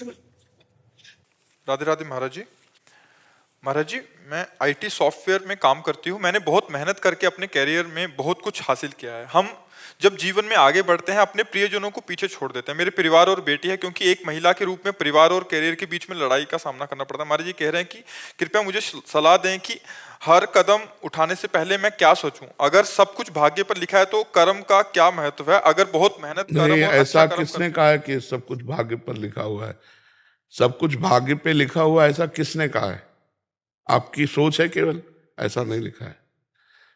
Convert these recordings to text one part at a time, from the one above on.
राधे राधे महाराज जी। महाराज जी, मैं IT software में काम करती हूँ। मैंने बहुत मेहनत करके अपने कैरियर में बहुत कुछ हासिल किया है। हम जब जीवन में आगे बढ़ते हैं अपने प्रियजनों को पीछे छोड़ देते हैं। मेरे परिवार और बेटी है, क्योंकि एक महिला के रूप में परिवार और कैरियर के बीच में लड़ाई का सामना करना पड़ता है। महाराज जी कह रहे हैं कि कृपया मुझे सलाह दें कि हर कदम उठाने से पहले मैं क्या सोचूं। अगर सब कुछ भाग्य पर लिखा है तो कर्म का क्या महत्व है? अगर बहुत मेहनत नहीं, ऐसा किसने कहा है कि सब कुछ भाग्य पर लिखा हुआ है? सब कुछ भाग्य पे लिखा हुआ है ऐसा किसने कहा है? आपकी सोच है केवल, ऐसा नहीं लिखा है।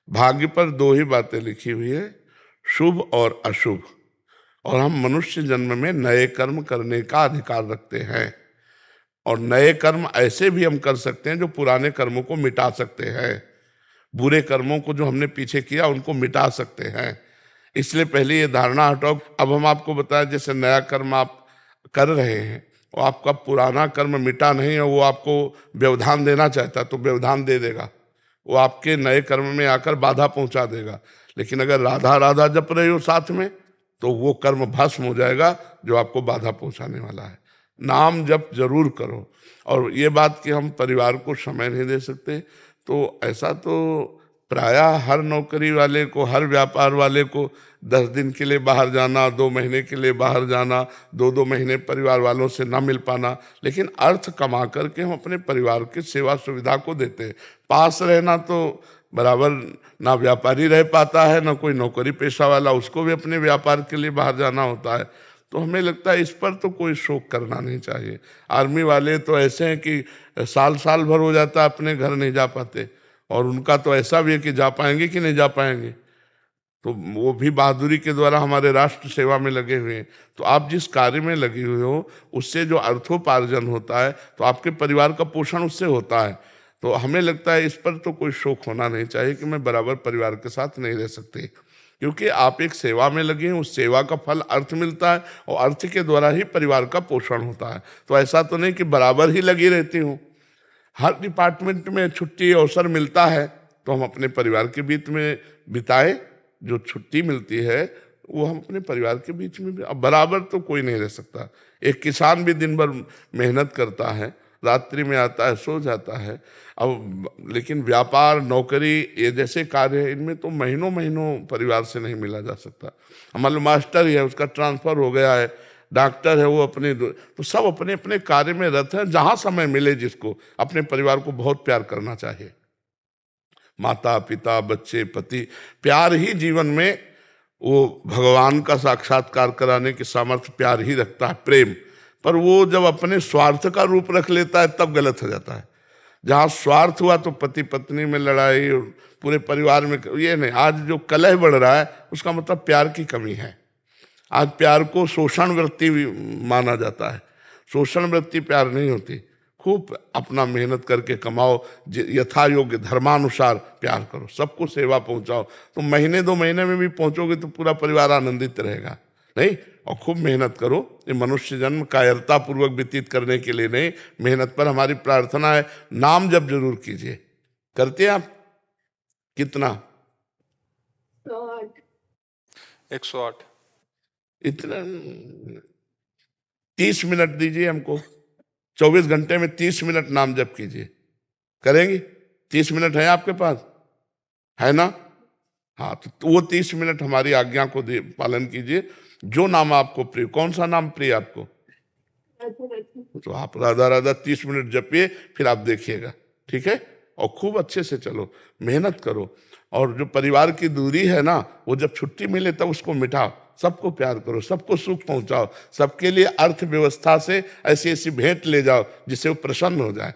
भाग्य पर दो ही बातें लिखी हुई है, शुभ और अशुभ। और हम मनुष्य जन्म में नए कर्म करने का अधिकार रखते हैं, और नए कर्म ऐसे भी हम कर सकते हैं जो पुराने कर्मों को मिटा सकते हैं। बुरे कर्मों को जो हमने पीछे किया उनको मिटा सकते हैं। इसलिए पहले ये धारणा हटाओ। अब हम आपको बताया, जैसे नया कर्म आप कर रहे हैं और आपका पुराना कर्म मिटा नहीं है, वो आपको व्यवधान देना चाहता है तो व्यवधान दे देगा, वो आपके नए कर्म में आकर बाधा पहुंचा देगा। लेकिन अगर राधा राधा जप रहे हो साथ में, तो वो कर्म भस्म हो जाएगा जो आपको बाधा पहुंचाने वाला है। नाम जप जरूर करो। और ये बात कि हम परिवार को समय नहीं दे सकते, तो ऐसा तो प्रायः हर नौकरी वाले को, हर व्यापार वाले को 10 दिन के लिए बाहर जाना, 2 महीने के लिए बाहर जाना, 2-2 महीने परिवार वालों से ना मिल पाना, लेकिन अर्थ कमा करके हम अपने परिवार की सेवा सुविधा को देते हैं। पास रहना तो बराबर ना व्यापारी रह पाता है, ना कोई नौकरी पेशा वाला, उसको भी अपने व्यापार के लिए बाहर जाना होता है। तो हमें लगता है इस पर तो कोई शोक करना नहीं चाहिए। आर्मी वाले तो ऐसे हैं कि साल साल भर हो जाता है अपने घर नहीं जा पाते, और उनका तो ऐसा भी है कि जा पाएंगे कि नहीं जा पाएंगे, तो वो भी बहादुरी के द्वारा हमारे राष्ट्र सेवा में लगे हुए हैं। तो आप जिस कार्य में लगे हुए हो उससे जो अर्थोपार्जन होता है, तो आपके परिवार का पोषण उससे होता है। तो हमें लगता है इस पर तो कोई शोक होना नहीं चाहिए कि मैं बराबर परिवार के साथ नहीं रह सकती, क्योंकि आप एक सेवा में लगे हैं, उस सेवा का फल अर्थ मिलता है, और अर्थ के द्वारा ही परिवार का पोषण होता है। तो ऐसा तो नहीं कि बराबर ही लगी रहती हूँ। हर डिपार्टमेंट में छुट्टी अवसर मिलता है तो हम अपने परिवार के बीच में बिताए। जो छुट्टी मिलती है वो हम अपने परिवार के बीच में भी, अब बराबर तो कोई नहीं रह सकता। एक किसान भी दिन भर मेहनत करता है, रात्रि में आता है, सो जाता है। अब लेकिन व्यापार, नौकरी, ये जैसे कार्य है, इनमें तो महीनों महीनों परिवार से नहीं मिला जा सकता। हमारे मास्टर ही है, उसका ट्रांसफर हो गया है, डॉक्टर है वो अपने, तो सब अपने अपने कार्य में रत हैं। जहां समय मिले जिसको, अपने परिवार को बहुत प्यार करना चाहिए। माता पिता, बच्चे, पति, प्यार ही जीवन में वो भगवान का साक्षात्कार कराने की सामर्थ्य प्यार ही रखता है, प्रेम। पर वो जब अपने स्वार्थ का रूप रख लेता है तब गलत हो जाता है। जहाँ स्वार्थ हुआ तो पति पत्नी में लड़ाई, पूरे परिवार में, ये नहीं। आज जो कलह बढ़ रहा है उसका मतलब प्यार की कमी है। आज प्यार को शोषण वृत्ति माना जाता है। शोषण वृत्ति प्यार नहीं होती। खूब अपना मेहनत करके कमाओ, यथा योग्य धर्मानुसार प्यार करो, सबको सेवा पहुंचाओ। तो महीने 2 महीने में भी पहुंचोगे तो पूरा परिवार आनंदित रहेगा, नहीं? और खूब मेहनत करो। ये मनुष्य जन्म कायरता पूर्वक व्यतीत करने के लिए नहीं, मेहनत पर हमारी प्रार्थना है। नाम जप जरूर कीजिए। करते हैं आप? कितना? 108। इतना 30 मिनट दीजिए हमको। 24 घंटे में 30 मिनट नाम जप कीजिए। करेंगी? 30 मिनट है आपके पास, है ना? हाँ, तो वो 30 मिनट हमारी आज्ञा को पालन कीजिए। जो नाम आपको प्रिय, कौन सा नाम प्रिय आपको, तो आप राधा राधा 30 मिनट जपिए, फिर आप देखिएगा, ठीक है? और खूब अच्छे से चलो, मेहनत करो। और जो परिवार की दूरी है ना, वो जब छुट्टी मिले तब उसको मिटाओ। सबको प्यार करो, सबको सुख पहुंचाओ, सबके लिए अर्थव्यवस्था से ऐसी ऐसी भेंट ले जाओ जिससे वो प्रसन्न हो जाए।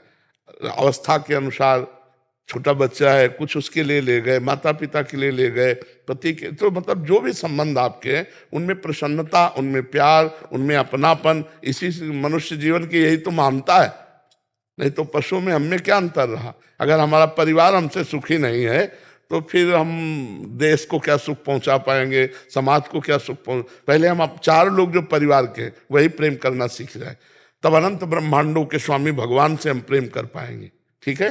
अवस्था के अनुसार, छोटा बच्चा है कुछ उसके लिए ले गए, माता पिता के लिए ले गए, पति के, तो मतलब जो भी संबंध आपके हैं उनमें प्रसन्नता, उनमें प्यार, उनमें अपनापन, इसी मनुष्य जीवन की यही तो महानता है। नहीं तो पशु में हमें क्या अंतर रहा? अगर हमारा परिवार हमसे सुखी नहीं है तो फिर हम देश को क्या सुख पहुंचा पाएंगे, समाज को क्या सुख पहले हम 4 लोग जो परिवार के, वही प्रेम करना सीख जाए, तब अनंत ब्रह्मांडों के स्वामी भगवान से हम प्रेम कर पाएंगे, ठीक है?